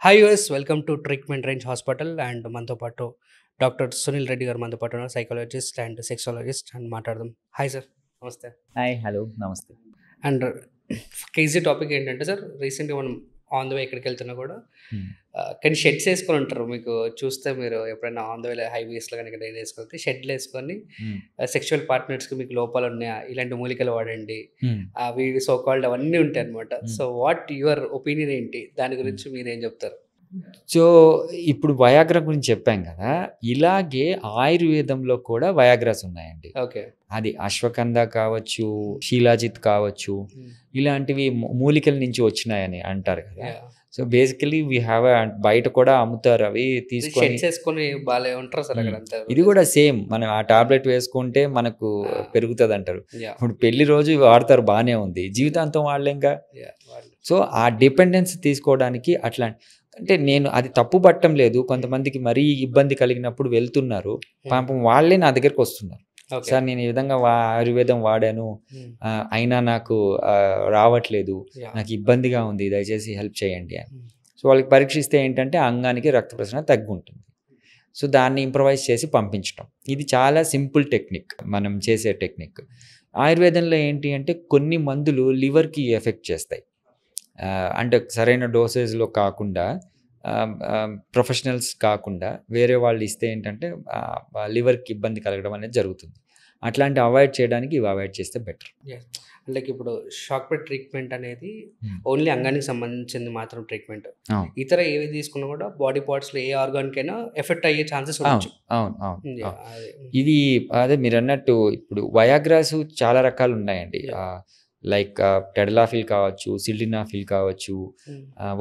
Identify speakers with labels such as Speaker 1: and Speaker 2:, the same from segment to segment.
Speaker 1: Hi US welcome to treatment range hospital and మనతో పాటు doctor Sunil Reddy గారు మనతో పాటు ఉన్నారు, సైకాలజిస్ట్ అండ్ సెక్సాలజిస్ట్ అండ్ మాట్లాడదాం. హాయ్ సార్, నమస్తే.
Speaker 2: హాయ్ హలో నమస్తే.
Speaker 1: అండ్ ఈజీ టాపిక్ ఏంటంటే సార్, రీసెంట్గా మనం ఆన్ ద వే ఎక్కడికి వెళ్తున్నా కూడా కానీ షెడ్స్ వేసుకొని ఉంటారు. మీకు చూస్తే మీరు ఎప్పుడైనా ఆన్ ద వే హైవేస్లో కానీ ఇక్కడ వేసుకెళ్తే షెడ్లు వేసుకొని సెక్షువల్ పార్ట్నర్స్కి మీకు లోపాలు ఉన్నాయా, ఇలాంటి మూలికలు వాడండి, అవి సో కాల్డ్ అవన్నీ ఉంటాయి అనమాట. సో వాట్ యువర్ ఒపీనియన్ ఏంటి, దాని గురించి మీరు ఏం చెప్తారు?
Speaker 2: సో ఇప్పుడు వయాగ్రా గురించి చెప్పాం కదా, ఇలాగే ఆయుర్వేదంలో కూడా వయాగ్రాస్ ఉన్నాయండి.
Speaker 1: ఓకే,
Speaker 2: అది అశ్వకంద కావచ్చు, శీలాజిత్ కావచ్చు, ఇలాంటివి మూలికల నుంచి వచ్చినాయని అంటారు కదా. సో బేసికలీ వీ హ్యావ్ బయట కూడా అమ్ముతారు, అవి
Speaker 1: తీసుకొని బాగా ఉంటారు సార్ అక్కడ.
Speaker 2: ఇది కూడా సేమ్, మనం ఆ టాబ్లెట్ వేసుకుంటే మనకు పెరుగుతుంది అంటారు. ఇప్పుడు పెళ్లి రోజు వాడతారు, బాగానే ఉంది, జీవితాంతం వాళ్ళేంగా. సో ఆ డిపెండెన్స్ తీసుకోవడానికి అట్లా అంటే నేను అది తప్పు పట్టడం లేదు. కొంతమందికి మరీ ఇబ్బంది కలిగినప్పుడు వెళ్తున్నారు, పాపం వాళ్ళే నా దగ్గరికి వస్తున్నారు, సార్ నేను ఈ విధంగా ఆయుర్వేదం వాడాను, అయినా నాకు రావట్లేదు, నాకు ఇబ్బందిగా ఉంది, దయచేసి హెల్ప్ చేయండి అని. సో వాళ్ళకి పరీక్షిస్తే ఏంటంటే అంగానికి రక్త ప్రసరణ తగ్గి ఉంటుంది. సో దాన్ని ఇంప్రవైజ్ చేసి పంపించడం, ఇది చాలా సింపుల్ టెక్నిక్ మనం చేసే టెక్నిక్. ఆయుర్వేదంలో ఏంటి అంటే కొన్ని మందులు లివర్కి ఎఫెక్ట్ చేస్తాయి, అంటే సరైన డోసేజ్లో కాకుండా, ప్రొఫెషనల్స్ కాకుండా వేరే వాళ్ళు ఇస్తే ఏంటంటే లివర్కి ఇబ్బంది కలగడం అనేది జరుగుతుంది. అట్లాంటి అవాయిడ్ చేయడానికి ఇవి అవాయిడ్ చేస్తే బెటర్.
Speaker 1: లైక్ ఇప్పుడు షాక్ పెట్ ట్రీట్మెంట్ అనేది ఓన్లీ అంగానికి సంబంధించింది మాత్రం ట్రీట్మెంట్. ఇతర ఏవి తీసుకున్నా కూడా బాడీ పార్ట్స్లో ఏ ఆర్గాన్కి అయినా ఎఫెక్ట్ అయ్యే ఛాన్సెస్ ఉండొచ్చు.
Speaker 2: అవును. ఇది అదే మీరు అన్నట్టు ఇప్పుడు వయాగ్రాస్ చాలా రకాలు ఉన్నాయండి. లైక్ టెడలాఫిల్ కావచ్చు, సిల్డినాఫిల్ కావచ్చు,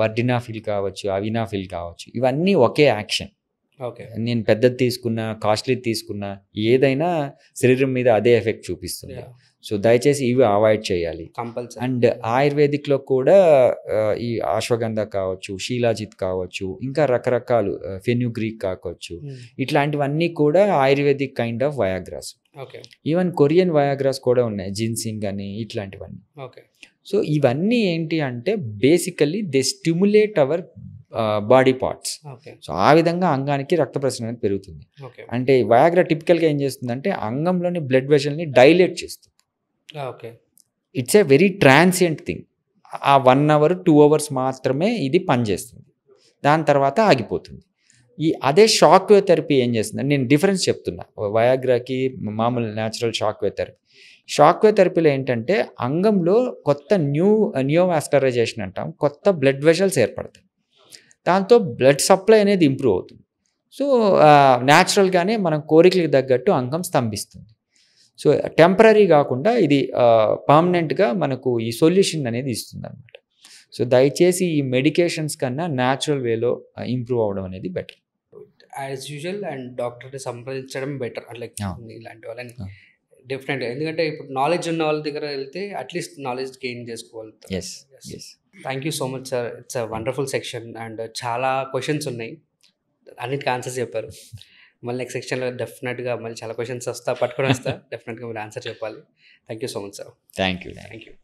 Speaker 2: వర్డినాఫిల్ కావచ్చు, అవినాఫిల్ కావచ్చు, ఇవన్నీ ఒకే యాక్షన్.
Speaker 1: ఓకే,
Speaker 2: నేను పెద్దది తీసుకున్నా, కాస్ట్లీ తీసుకున్నా, ఏదైనా శరీరం మీద అదే ఎఫెక్ట్ చూపిస్తుంది. సో దయచేసి ఇవి అవాయిడ్ చేయాలి
Speaker 1: కంపల్సరీ.
Speaker 2: అండ్ ఆయుర్వేదిక్లో కూడా ఈ అశ్వగంధ కావచ్చు, శీలాజిత్ కావచ్చు, ఇంకా రకరకాలు ఫెన్యుగ్రీక్ కావచ్చు, ఇట్లాంటివన్నీ కూడా ayurvedic kind of Viagras. Even Korean Viagras కూడా ఉన్నాయి, జిన్సింగ్ అని, ఇట్లాంటివన్నీ. సో ఇవన్నీ ఏంటి అంటే basically they stimulate our body parts. So ఆ విధంగా అంగానికి రక్త ప్రసరణ అనేది పెరుగుతుంది. అంటే వయాగ్రా టిపికల్గా ఏం చేస్తుందంటే అంగంలోని బ్లడ్ వెజల్ని డైలేట్ చేస్తుంది. It's a very transient thing. ఆ 1 hour 2 hours మాత్రమే ఇది పనిచేస్తుంది, దాని తర్వాత ఆగిపోతుంది. అదే షాక్ వేవ్ థెరపీ ఏం చేస్తుంది, నేను డిఫరెన్స్ చెప్తున్నా వయాగ్రాకి మామూలు natural shock wave therapy. Shock wave థెరపీలో ఏంటంటే అంగంలో కొత్త నియోవాస్కులరైజేషన్ అంటాం, కొత్త బ్లడ్ వెజల్స్ ఏర్పడతాయి, దాంతో బ్లడ్ సప్లై అనేది ఇంప్రూవ్ అవుతుంది. సో న్యాచురల్గానే మనం కోరికలకు తగ్గట్టు అంగం స్తంభిస్తుంది. సో టెంపరీ కాకుండా ఇది పర్మనెంట్గా మనకు ఈ సొల్యూషన్ అనేది ఇస్తుంది అనమాట. సో దయచేసి ఈ మెడికేషన్స్ కన్నా న్యాచురల్ వేలో ఇంప్రూవ్ అవ్వడం అనేది బెటర్.
Speaker 1: యాజ్ యూజువల్ అండ్ డాక్టర్ని సంప్రదించడం బెటర్. లైక్ ఇలాంటి వాళ్ళని డెఫినెట్గా, ఎందుకంటే ఇప్పుడు నాలెడ్జ్ ఉన్న వాళ్ళ దగ్గర వెళ్తే అట్లీస్ట్ నాలెడ్జ్ గెయిన్ చేసుకోగలుగుతాం. Thank you so much sir, it's a wonderful section and చాలా క్వశ్చన్స్ ఉన్నాయి, అన్నిటికీ ఆన్సర్స్ చెప్పారు. మళ్ళీ నెక్స్ట్ సెక్షన్లో డెఫినెట్గా మళ్ళీ చాలా క్వశ్చన్స్ పట్టుకొని వస్తా, డెఫినెట్గా మీరు ఆన్సర్ చెప్పాలి. Thank you so much sir.
Speaker 2: Thank you.